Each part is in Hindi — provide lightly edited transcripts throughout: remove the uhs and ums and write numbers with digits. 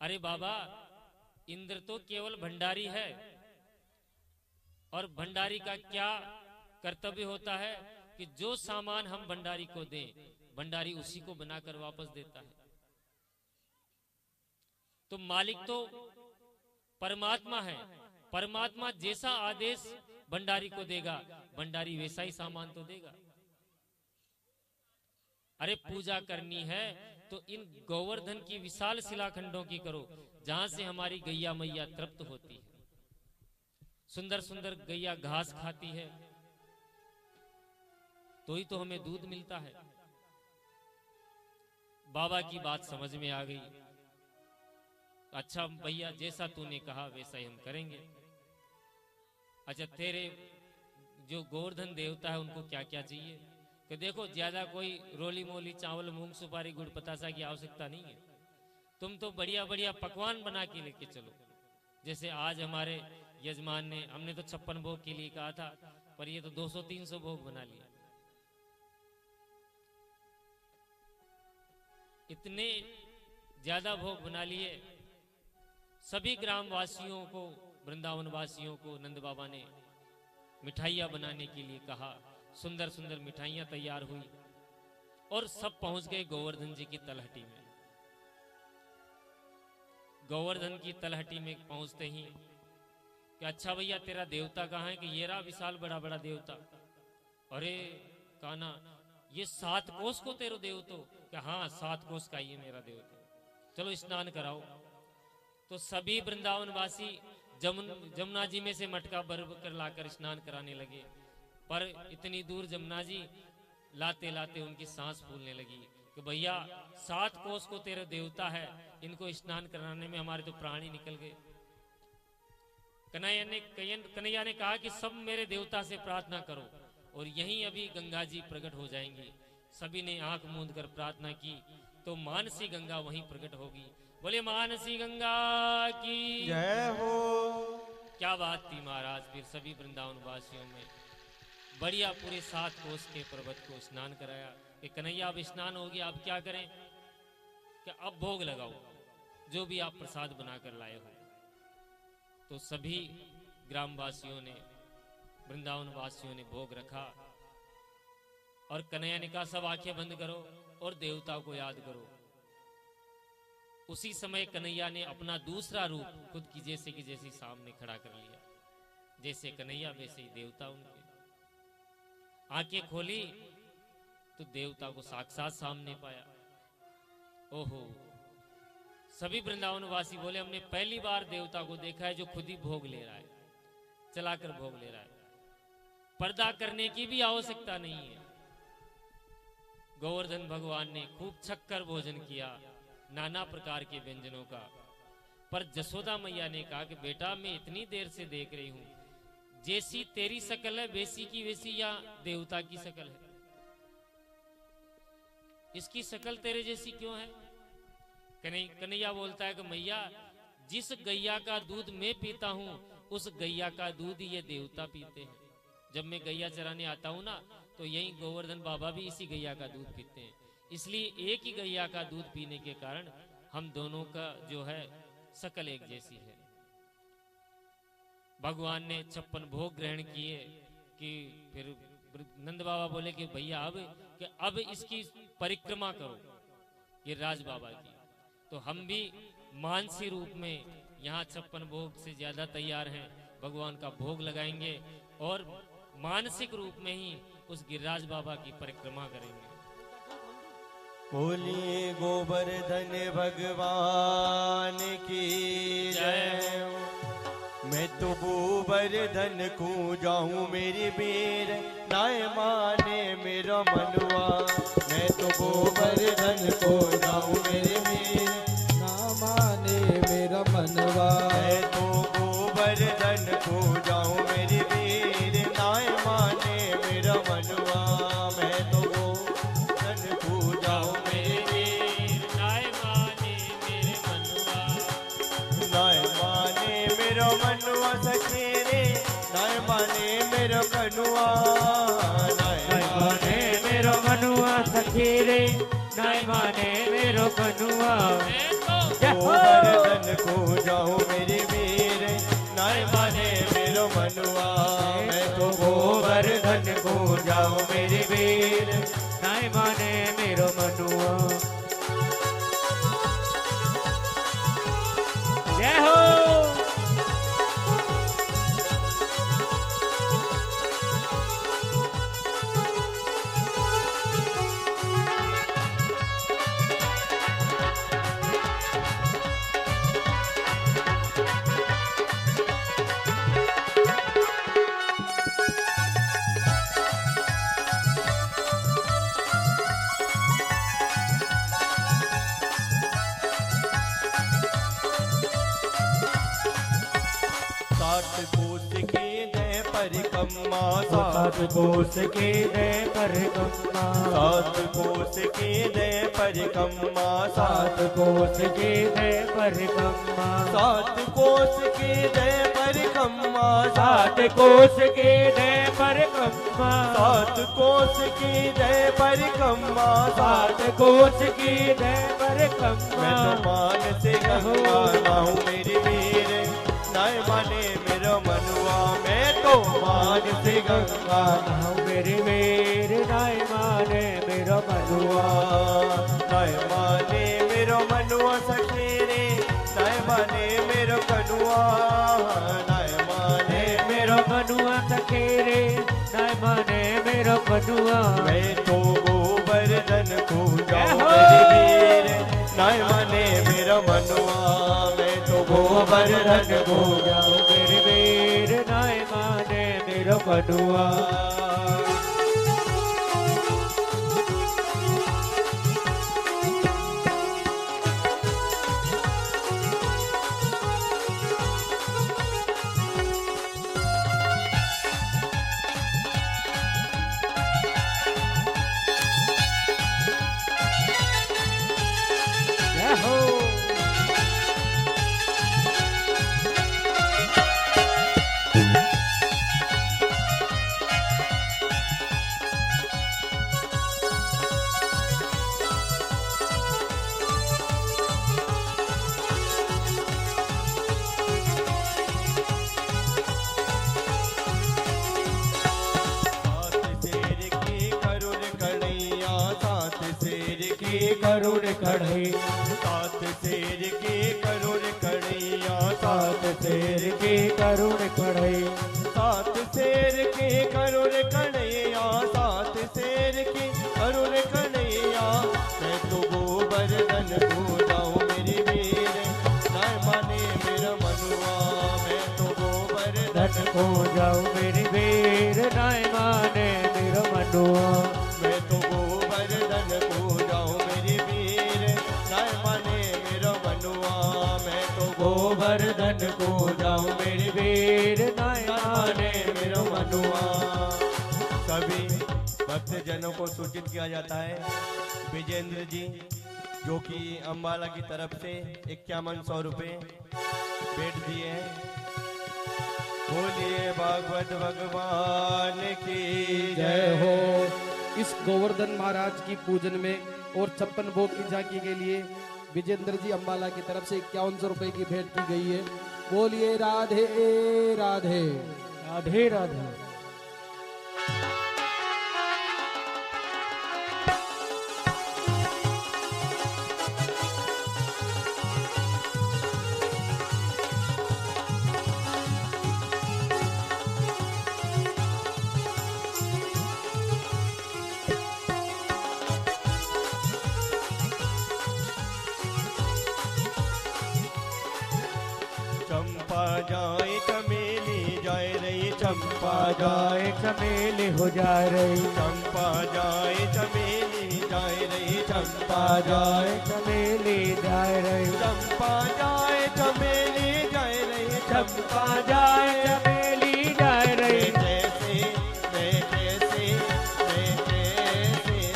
अरे बाबा, इंद्र तो केवल भंडारी है, और भंडारी का क्या कर्तव्य होता है कि जो सामान हम भंडारी को दें, भंडारी उसी को बनाकर वापस देता है। तो मालिक तो परमात्मा है, परमात्मा जैसा आदेश भंडारी को देगा, भंडारी वैसा ही सामान तो देगा। अरे पूजा करनी है तो इन गोवर्धन की विशाल शिलाखंडों की करो, जहां से हमारी गैया मैया तृप्त होती है। सुंदर सुंदर गैया घास खाती है तो ही तो हमें दूध मिलता है। बाबा की बात समझ में आ गई। अच्छा भैया, जैसा तूने कहा वैसा ही हम करेंगे। अच्छा, तेरे जो गोवर्धन देवता है उनको क्या क्या चाहिए? कि देखो, ज्यादा कोई रोली मोली चावल मूंग सुपारी गुड़ पतासा की आवश्यकता नहीं है। तुम तो बढ़िया बढ़िया पकवान बना के लेके चलो। जैसे आज हमारे यजमान ने, हमने तो 56 भोग के लिए कहा था, पर ये तो 200-300 भोग बना लिया। इतने ज्यादा भोग बना लिए। सभी ग्राम वासियों को, वृंदावन वासियों को नंद बाबा ने मिठाइयां बनाने के लिए कहा। सुंदर सुंदर मिठाइयां तैयार हुई और सब पहुंच गए गोवर्धन जी की तलहटी में। गोवर्धन की तलहटी में पहुंचते ही कि अच्छा भैया, तेरा देवता कहाँ है? कि ये रहा विशाल बड़ा बड़ा देवता। अरे कान्हा, ये 7 कोस को तेरो देवतो? कि हाँ, 7 कोस का ये मेरा देवता। चलो स्नान कराओ। तो सभी वृंदावन वासी जमुना जी में से मटका भर कर लाकर स्नान कराने लगे। पर इतनी दूर जमुना जी लाते लाते उनकी सांस फूलने लगी कि भैया, 7 कोस को तेरे देवता है, इनको स्नान कराने में हमारे तो प्राण ही निकल गए। कन्हैया ने कहा कि सब मेरे देवता से प्रार्थना करो और यहीं अभी गंगा जी प्रकट हो जाएंगी। सभी ने आंख मूंद कर प्रार्थना की तो मानसी गंगा वहीं प्रकट होगी। बोले मानसी गंगा की जय हो। क्या बात थी महाराज। फिर सभी वृंदावन वासियों में बढ़िया पूरे 7 कोस के पर्वत को स्नान कराया कि कन्हैया, अब स्नान हो गया, अब क्या करें? कि अब भोग लगाओ, जो भी आप प्रसाद बनाकर लाए हो। तो सभी ग्रामवासियों ने, वृंदावन वासियों ने भोग रखा और कन्हैया ने कहा, सब आंखें बंद करो और देवता को याद करो। उसी समय कन्हैया ने अपना दूसरा रूप खुद की जैसे की जैसी सामने खड़ा कर लिया। जैसे कन्हैया वैसे ही देवता उनके। आंखें खोली तो देवता को साक्षात सामने पाया। ओहो, सभी वृंदावन वासी बोले, हमने पहली बार देवता को देखा है जो खुद ही भोग ले रहा है, चलाकर भोग ले रहा है। पर्दा करने की भी आवश्यकता नहीं है। गोवर्धन भगवान ने खूब छक्कर भोजन किया, नाना प्रकार के व्यंजनों का। पर जसोदा मैया ने कहा कि बेटा, मैं इतनी देर से देख रही हूं, जैसी तेरी शकल है वैसी की वैसी या देवता की शकल है? इसकी शकल तेरे जैसी क्यों है? कन्हैया बोलता है कि मैया, जिस गैया का दूध मैं पीता हूं उस गैया का दूध ये देवता पीते हैं। जब मैं गैया चराने आता हूं ना, तो यही गोवर्धन बाबा भी इसी गैया का दूध पीते हैं। इसलिए एक ही गैया का दूध पीने के कारण हम दोनों का जो है शकल एक जैसी है। भगवान ने 56 भोग ग्रहण किए कि फिर नंद बाबा बोले कि भैया अब इसकी परिक्रमा करो, ये राज बाबा की। तो हम भी मानसी रूप में यहाँ 56 भोग से ज्यादा तैयार हैं, भगवान का भोग लगाएंगे और मानसिक रूप में ही उस गिरिराज बाबा की परिक्रमा करेंगे। बोलिए गोवर्धन भगवान की जय। मैं तो गोवर्धन को जाऊं मेरी वीर, नाय माने मेरा मनवा। मैं तो गोवर्धन को जाऊं मेरी वीर, ना माने मेरा मनवा। मैं तो गोवर्धन को जाऊं मेरी वीर, नाय माने मेरा मनवा। मैं तो गोवर्धन को जाऊं मेरी वीर, नाय माने मेरे मनवा। नाय माने मेरा मनवा सखेरे, नाय माने मेरा कनुआ। नाय माने मेरा मनवा सखी रे नाय माने मेरो कनुआ। गोवर्धन को जाऊं मेरे वीर नाय माने मेरो मनुआ। मैं तो गोवर्धन को जाऊं मेरे वीर नाय माने मेरो मनुआ। जय हो। सात कोस के दे परिक्रमा। सात कोस के दे परिक्रमा। सात कोस के दे परिक्रमा। सात कोस के दे परिक्रमा। सात कोस के दे परिक्रमा। सात कोस की दे परिक्रमा। सात कोस की दे परिक्रमा। मैं तो मान से गंगा नाऊं मेरी वीर नाय माने मेरो मनुआ। मैं तो मान से गंगा नाऊं मेरे वीर नाय माने मेरो मनुआ। नाय माने मेरो मनुआ सखी रे नाय माने मेरो कनुआ। नाय माने मेरो मनुआ सखी रे नाय माने मेरो कनुआ। मैं तो गोवर्धन को जाऊं मेरे वीर नाय माने मेरो मनुआ। मैं तो गोवर्धन को जाऊं मेरे वीर नाय माने मेरो कनुआ। करुण कढ़ई। सात शेर की करुण कढ़ैया। सात शेर की करुण कढ़ई। सात शेर की करुण कढ़ैया। सात शेर की करुण कढ़ैया। मैं तो गोवर्धन को जाऊं मेरी वीर नाय माने मेरा मनुआ। मैं तो गोवर्धन को जाऊं मेरी वीर नाय माने मेरो मनुआ। मैं तो गोवर्धन को जाऊं मेरी वीर नाय माने मेरा मनुआ। मैं तो गोवर्धन को जाऊं मेरी वीर नाय माने मेरो मनुआ। सभी भक्तजनों को सूचित किया जाता है विजेंद्र जी जो कि अम्बाला की तरफ से 5100 रुपये भेंट दिए हैं। बोलिए भागवत भगवान की जय हो। इस गोवर्धन महाराज की पूजन में और 56 भोग की झांकी के लिए विजेंद्र जी अम्बाला की तरफ से 5100 रुपए की भेंट की गई है। बोलिए राधे राधे राधे राधे। चंपा जाए चमेली जाए रही। चंपा जाए चमेली हो जा रही। चंपा जाए चमेली जाए रही। चंपा जाए चमेली जाए रही। चंपा जाए चमेली जाए रही। चंपा जाए चमेली जाए रही। कैसे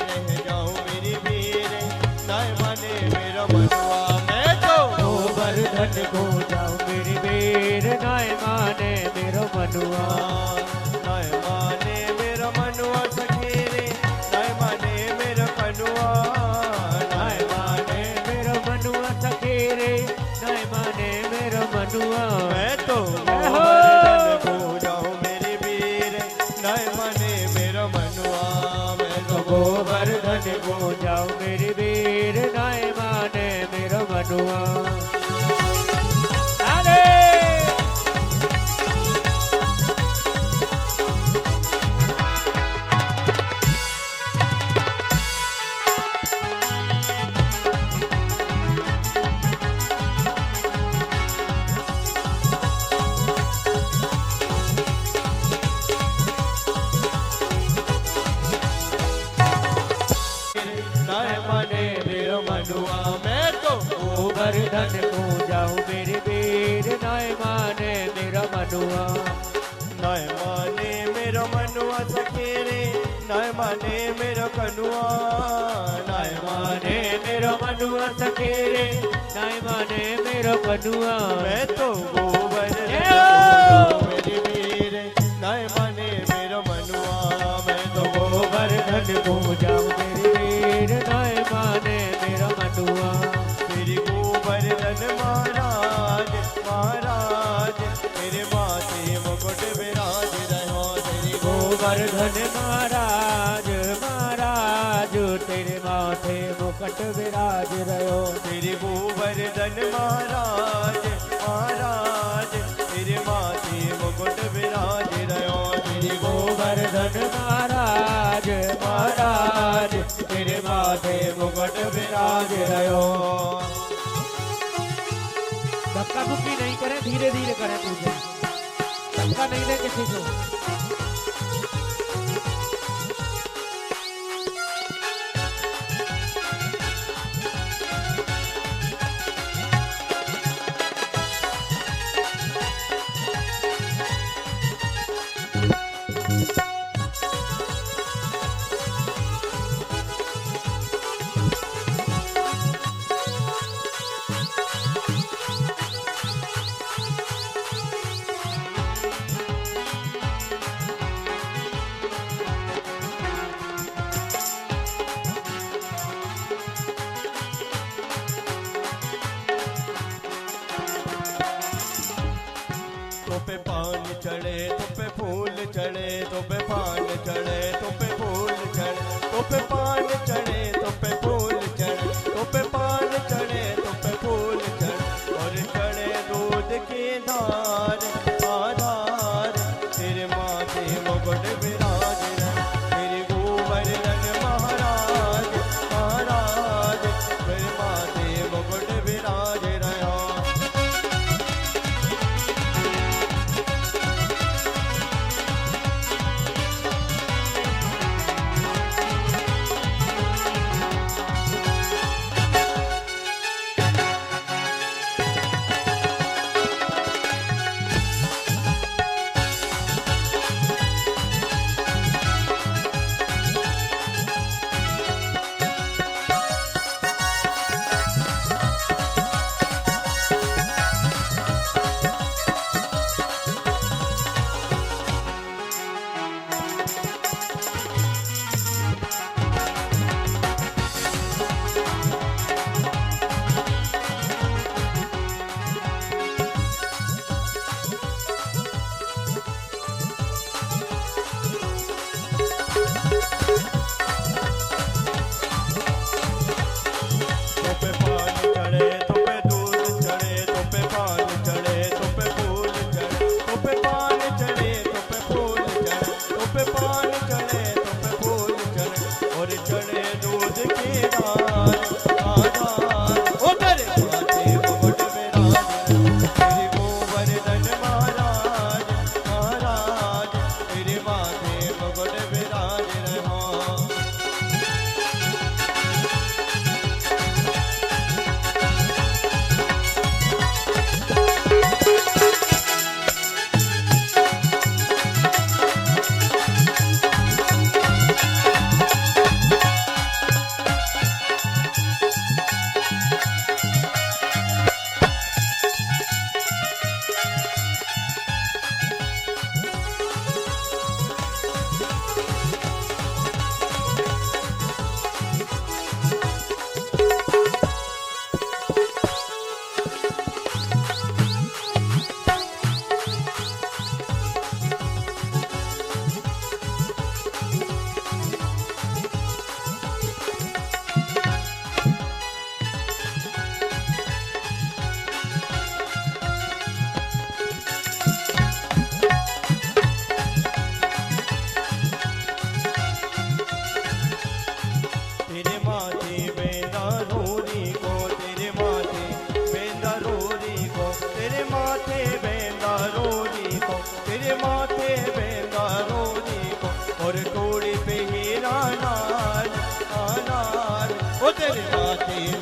रह जाऊं मेरी वीर नाय माने मेरा मनुआ। मैं तो गोवर्धन को जाऊं मेरी वीर नाय माने मेरो मनुआ। नाय माने मेरा मनुआ सखी रे नाय माने मेरा मनुआ। मैं तो गोवर्धन को जाऊं मेरे वीर नाय माने मेरा मनुआ। मैं तो गोवर्धन को जाऊं मेरे वीर नाय माने मेरा मनुआ। नाय माने मेरा मनुआ। मैं तो गोवर्धन को जाऊं मेरे वीर नाय माने मेरा मनुआ। नाय माने मेरा मनुआ सखेरे नाय माने मेरा कनुआ। नाय माने मेरा मनुआ सखेरे नाय माने मेरा कनुआ। मैं तो गोवर्धन को मेरे वीर नाय माने मेरा मनुआ। मैं तो गोवर्धन को जाऊं मेरे वीर नाय माने मेरा मनुआ। श्री गोवर्धन महाराज महाराज तेरे माथे मुकुट विराज रहो। श्री गोवर्धन महाराज महाराज तेरे माथे मुकुट विराज रहो। श्री गोवर्धन महाराज महाराज तेरे माथे मुकुट विराज रहो। श्री गोवर्धन महाराज महाराज तेरे माथे मुकुट विराज रहो। धक्का धुक्की नहीं करें, धीरे धीरे करें पूजा। धक्का नहीं दे किसी को। तो पे पान चढ़े तो पे फूल चढ़े तो पे पान चढ़े तो पे फूल चढ़े तो पे पान चढ़े तो पे फूल चढ़े तो पे पान चढ़े तो पे फूल चढ़े और चढ़े दूध की धार आधार तेरे माथे मुकुट विराज रहे। तेरे गोवर्धन महाराज महाराज तेरे माथे मुकुट विराज रहे।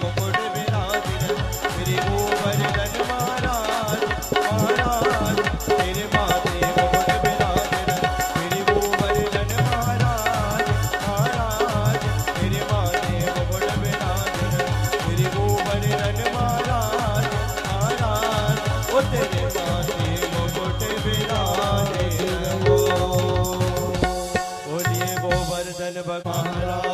मुकुट विराजित श्री गोवर्धन महाराज महाराज तेरे माथे मुकुट विराजित श्री गोवर्धन महाराज महाराज तेरे माथे मुकुट विराजित श्री गोवर्धन महाराज महाराज ओ तेरे माथे मुकुट विराजित हो। बोलिए गोवर्धन महाराज।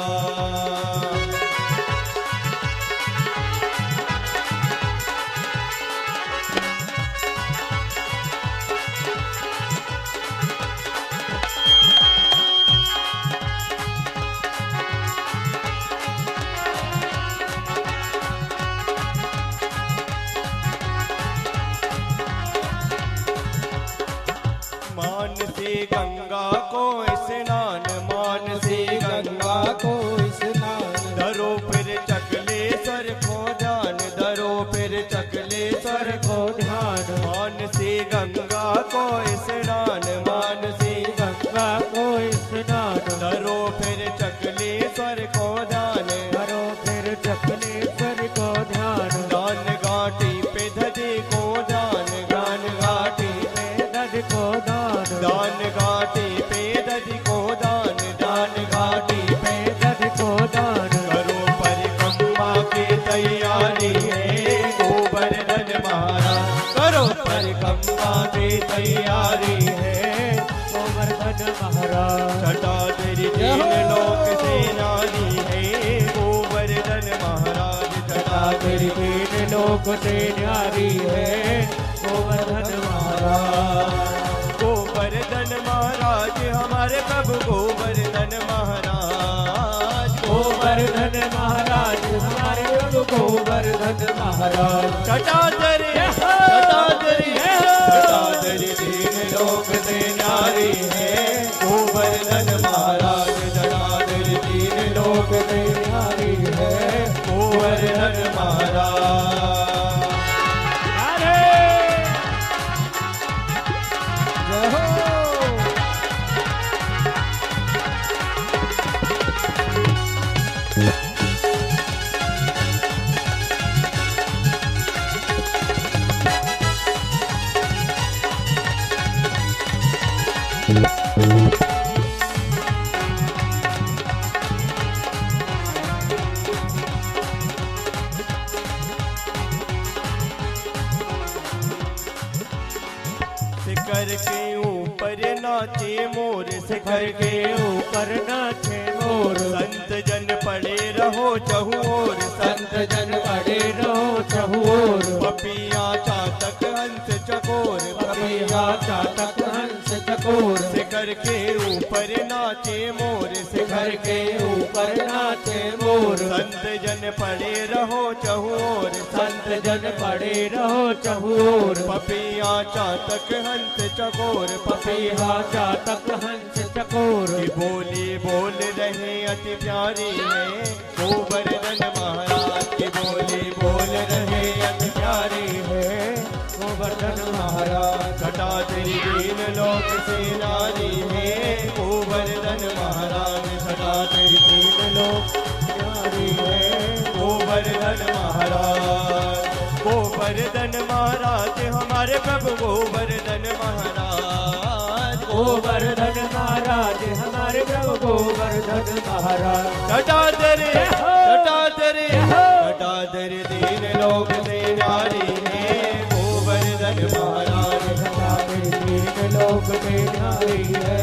मान से गंगा को स्नान मान से गंगा को स्नान धरो फिर चकलेश्वर को ध्यान धरो फिर चकलेश्वर को ध्यान मान से गंगा को स्नान मान से गंगा को स्नान धरो फिर चकलेश्वर को ध्यान धरो फिर चकलेश्वर को ध्यान दान घाटी पे धजे को ध्यान ज्ञान घाटी पे धज को दान दान घाटी पे दध को दान दान घाटी पे दध को दान करो परिक्रमा की तैयारी है गोवर्धन महाराज करो परिक्रमा की तैयारी है गोवर्धन महाराज छठा तेरी तीन लोक से नारी है गोवर्धन महाराज छठा तेरी तीन लोक से नारी है गोवर्धन महाराज गोवर्धन महाराज हमारे प्रभु गोवर्धन महाराज गोवर्धन महाराज हमारे प्रभु गोवर्धन महाराज जटाधरी तीन लोक से नारी है गोवर्धन महाराज जटाधरी तीन लोक से नारी है गोवर्धन महाराज। शिखर के ऊपर नाचे मोर शिखर के ऊपर नाचे मोर संत जन पड़े रहो चहुओर संत जन पड़े रहो चहुओर पपिया चातक हंस चकोर पपिया चातक हंस चकोर शिखर के ऊपर नाचे मोर शिखर के ऊपर नाचे मोर संत जन पड़े रहो चहुओर संत जन पड़े रहो चहुओर पपिया चातक हंस चकोर पपिया चातक हंस चकोर बोली बोल रहे अति प्यारी है गोवर्धन महाराज की बोली बोल रहे अति प्यारी है गोवर्धन महाराज घटा तेरी तीन लोक से नारी है गोवर्धन महाराज घटा तेरी तीन लोक नारी है गोवर्धन महाराज गोवर्धन महाराज हमारे प्रभु गोवर्धन महाराज गोवर्धन महाराज हमारे प्रभु गोवर्धन महाराज जटाधरी तीन लोक से नारी है गोवर्धन महाराज जटाधरी तीन लोक से नारी है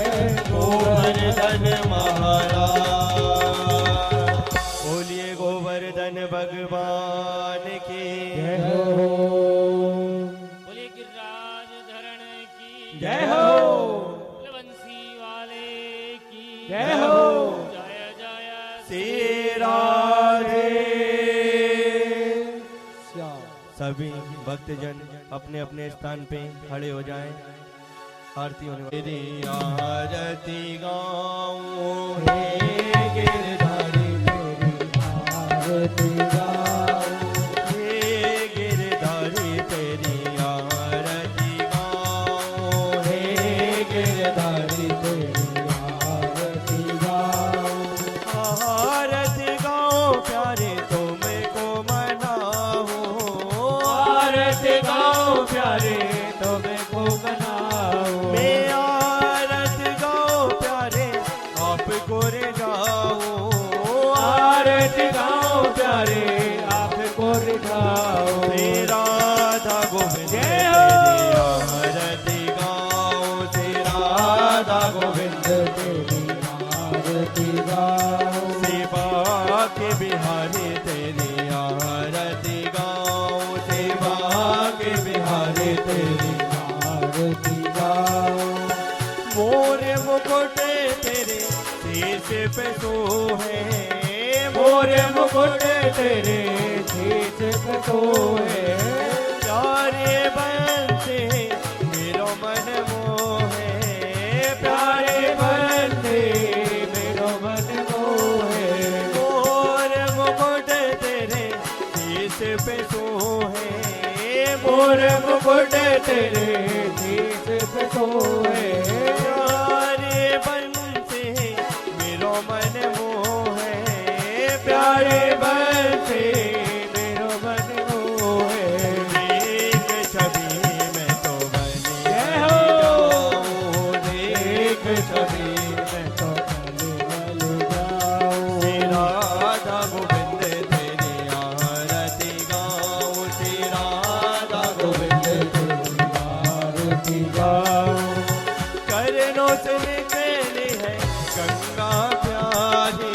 गोवर्धन महाराज। बोलिए गोवर्धन भगवान की जय हो। बोले गिरिराज धरण की जय हो। बंसी वाले की जय हो। जय जय श्री राधे। सभी भक्तजन अपने अपने स्थान पे खड़े हो जाएं। आरती होने वाली तेरी आरती गाऊं हे गिरधारी तेरी आरती गाऊं हे गिरधारी तेरी आरती गाऊं हे गिरधारी तेरी आरती गाऊं प्यारे तुमको के बिहारी तेरी आरती गाऊं, सेवा के बिहारी तेरी आरती गाऊं। मोरे मुकुट तेरे शीश पे सोहे, मोरे मुकुट तेरे शीश पे सोहे। प्यारे बनते मेरो मन मोहे, प्यारे बनते मेरो मन मोहे। मोरे मुकुट तेरे शीश पे सोहे, मोरे मुकुट तेरे शीश पे सोहे। प्यारे बनते मेरो मन मोहे, प्यारे बनते मेरो मन मोहे। देख छवि में तो बनी जाऊं, देख छवि में तो बनी जाऊं। श्री राधा गोविंद तेरी आरती गाऊं, श्री राधा गोविंद तेरी आरती गाऊं। चरणों से निकली है गंगा प्यारी,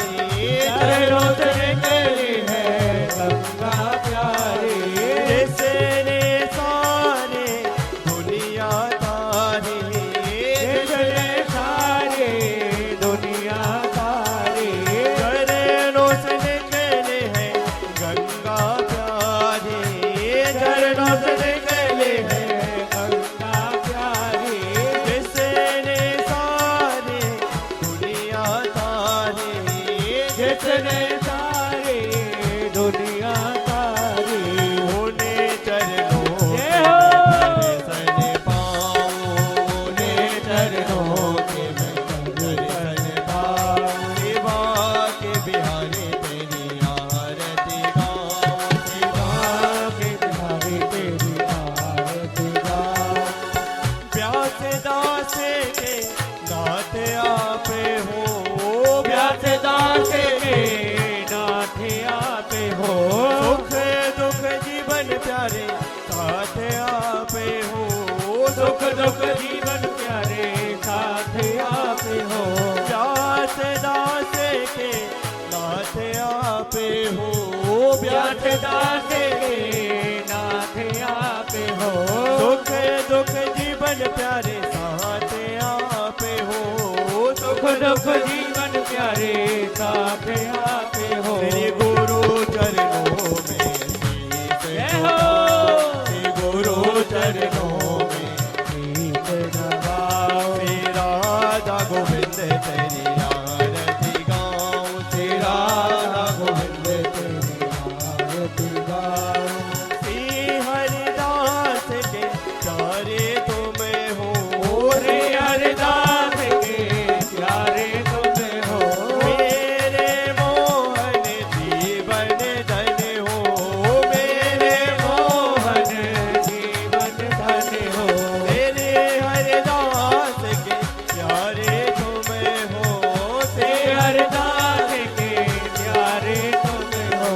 चरणों से निकली है गंगा प्यारी। जिसने सारे दुनिया तारी, जिसने सारे दुनिया तारी। चरणों से निकली है गंगा प्यारी, चरणों से निकली है गंगा प्यारी। जिसने सारे दुनिया तारी, जिसने सारे दुनिया तारी। उन्हें चरणों के दर्शन पाऊं, उन्हें चरणों के मैं दर्शन पाऊं। सेवा के बिहारी तेरी आरती गाऊं, सेवा के बिहारी तेरी आरती गाऊं। व्यास दास के नाथ आप हो, व्यास दास के नाथ आप हो। सुख दुख जीवन प्यारे साथ आप हो, सुख दुख जीवन प्यारे साथ आप हो। व्यास दास के नाथ आप हो, व्यास दास के नाथ आप हो। सुख दुख जीवन प्यारे साथ आप हो, सुख दुख जीवन प्यारे साथ आप हो। श्री गुरु चरणों में शीश नवाओ, श्री गुरु चरणों में शीश नवाओ। श्री राधा गोविंद तेरी आरती गाऊं, श्री राधा गोविंद तेरी आरती गाऊं। श्री हरिदास के प्यारे तुम हो, रे हरिदास के प्यारे तुम हो। मेरे मोहन जीवन धन हो, मेरे मोहन जीवन धन हो। मेरे हरिदास के प्यारे तुम हो, से हरिदास के प्यारे तुम हो।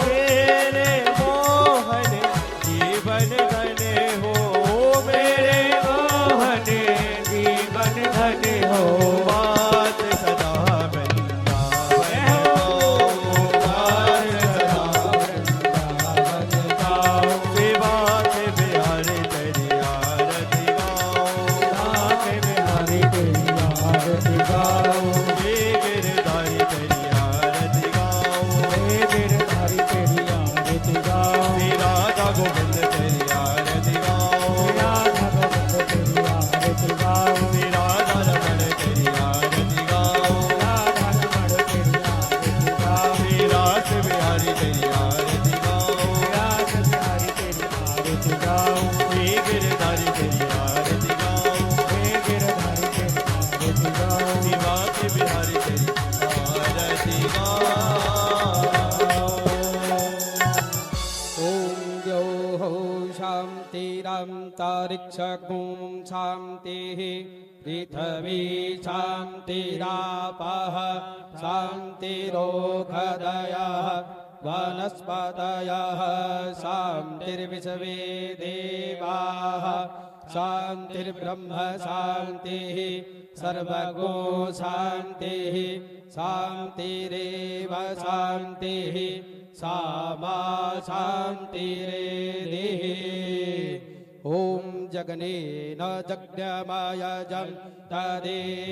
मेरे मोहन जीवन धन हो, मेरे मोहन जीवन धन हो। बात सदा वृंदावन गाऊं, बात सदा वृंदावन गाऊं। सेवा के बिहारी तेरी आरती गाऊं, सेवा के बिहारी तेरी आरती गाऊं। हे गिरधारी तेरी आरती गाऊं, हे गिरधारी तेरी आरती गाऊं। श्री राधा गोविंद तेरी आरती गाऊं, राधा गोविंद तेरी आरती गाऊं। श्री राधा रमण तेरी आरती गाऊं, राधा रमण तेरी आरती गाऊं। श्री रास बिहारी तेरी आरती गाऊं, रास बिहारी तेरी आरती गाऊं। हे गिरधारी तेरी आरती गाऊं, हे गिरधारी तेरी आरती गाऊं। शिवा के बिहारी तेरी आरती गाऊं। ओम द्यौः शान्तिरन्तरिक्षगुं शान्तिः पृथिवी शान्तिरापः शान्तिरोषधयः वनस्पतयः शान्तिर्विश्वे देवाः शांतिर्ब्रह्म शांतिः सर्वगो शांतिः शांतिरेव शांतिः सामा शांतिरेधिः। ओम जगनेन जग्यमयजं तदेवास्तानि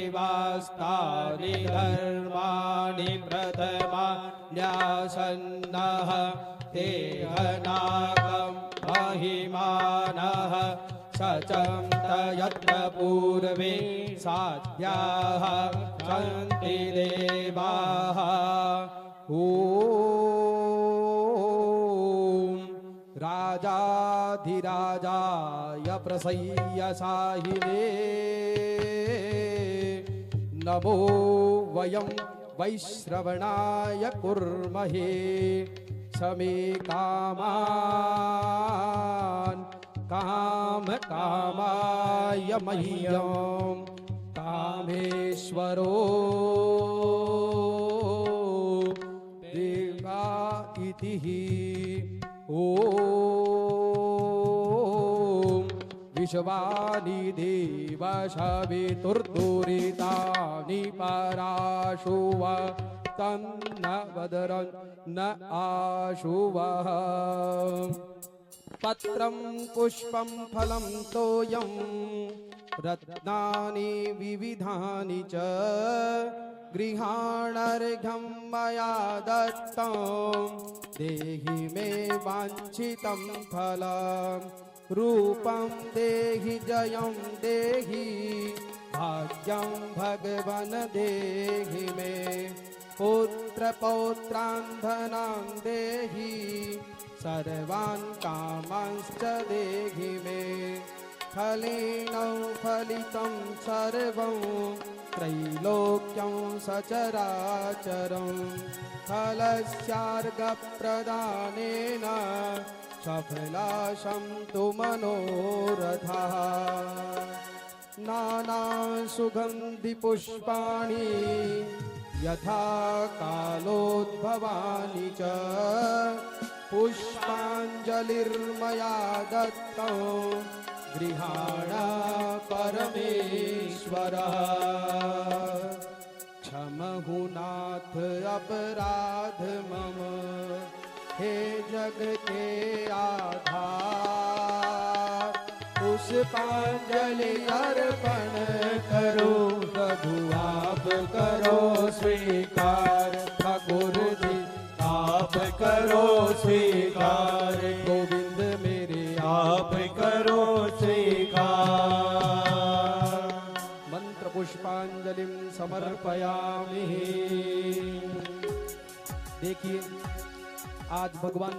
धर्माणि प्रथमान्यासन्नः तेहनागं महिमानः सचन्त यत्र पूर्वे साध्याः सन्ति देवाः। ॐ राजाधिराजाय प्रसय्यसाहिने नमो वयं वैश्रवणाय कुर्महे समे कामान् कामकामाय मह्यं कामेश्वरो देवा इति। ॐ विश्वानि देव सवितुर्दुरितानि पराशुव तन्न वदरन् न आशुवः। पत्रं पुष्पं फलं तोयं रत्नानि विविधानि च गृहाणर्घ्यं मया दत्तं देहि मे वाञ्छितं फलं रूपं देहि जयं देहि भाग्यं भगवन् देहि मे पुत्र पौत्रान् धनं देहि सर्वान् कामांश्च देहि मे फलेन फलितं सर्वं त्रैलोक्यं सचराचरं फलस्यार्घप्रदानेन सफला सन्तु मनोरथाः। नानासुगन्धिपुष्पाणि यथा कालोद्भवानि च पुष्पाञ्जलिर्मया दत्तं गृहाण परमेश्वरः। क्षमहु नाथ अपराध मम हे जग के आधार पुष्पांजलि अर्पण करो प्रभु आप करो स्वीकार ठाकुर जी आप करो स्वीकार गोविंद मेरे आप करो स्वीकार। मंत्र पुष्पांजलिं समर्पयामि। देखिए आज भगवान